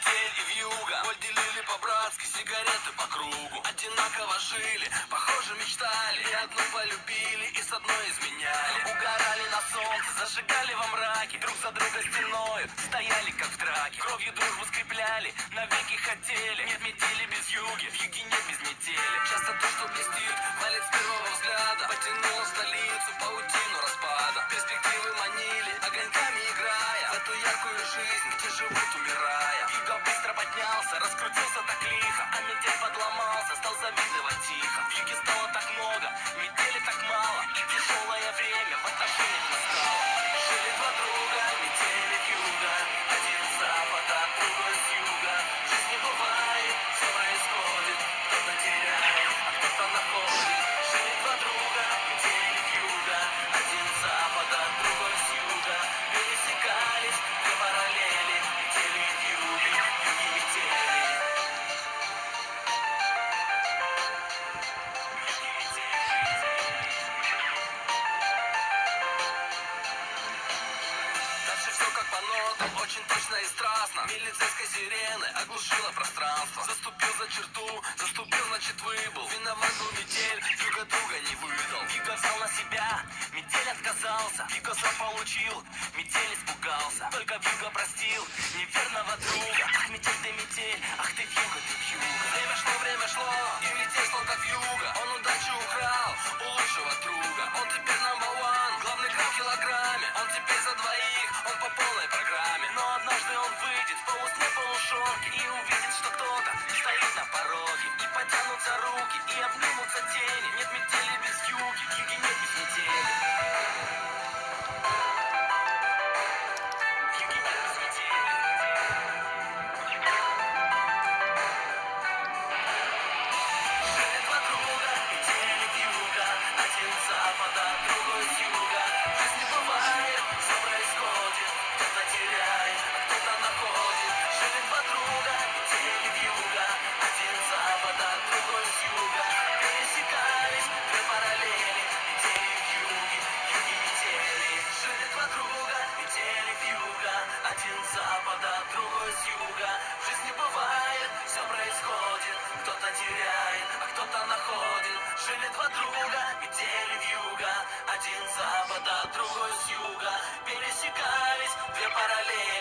метель и вьюга. Боль делили по-братски, сигареты по кругу. Одинаково жили, похоже мечтали. И одну полюбили, и с одной изменяли. Угорали на солнце, зажигали во мраке. Друг за друга стеной, стояли как в драке. Кровью дружбу скрепляли, навеки хотели. Нет метели без юги, в юге нет без метели. Часто то, что блестит, валит с первого взгляда. Потянуло столицу, паутину распада. Перспективы манили, огоньками играя в эту яркую жизнь, где живут умирая. Юга быстро поднялся, раскрутился так лихо. А метель подломался, стал завидовать тихо. В юге стало так много, метели так мало. И тяжелое время в отношениях настало. Жили два друга, метели вьюга. Один с запада, другой с юга. Жизнь не бывает, все происходит. Кто-то теряет, а кто-то находит. Жили два друга, метели вьюга. Один с запада, другой с юга. Пересекались две параллели. Метели вьюги, юги метели. Дальше все как по нотам, очень точно и страстно. Милицейской сирены оглушила пространство. Заступил за черту, заступил, значит выбыл. Виноват был метель, вьюга друга не выдал. Вьюга взял на себя, метель отказался. Вьюга сам получил, метель испугался. Только вьюга простил неверного друга. Ах, метель, ах ты вьюга, ты вьюга. Время шло, и метель стал как вьюга. Он удачу украл у лучшего друга. Он теперь number one, главный грамм в килограмме. Он теперь за двоих, он по полной программе. Но однажды он выйдет в полусне полушорке и увидит, что кто-то стоит на пороге. И потянутся руки, и обнимутся тени. Нет метели без юги, в юге нет без метели. В юге нет без метели. Жили два друга, метели вьюга. Один с запада, другой с юга. Жизнь не бывает, все происходит. Кто-то теряет, а кто-то находит. Жили два друга, метели вьюга. Один с запада, другой с юга. Пересекались две параллели. Метели вьюги, юги метели. Жили два друга, метели вьюга. Один с запада, другой с юга. Жизнь не бывает, все происходит. Кто-то теряет, а кто-то находит. Жили два друга, метели вьюга. Один с запада, другой с юга. Пересекались две параллели.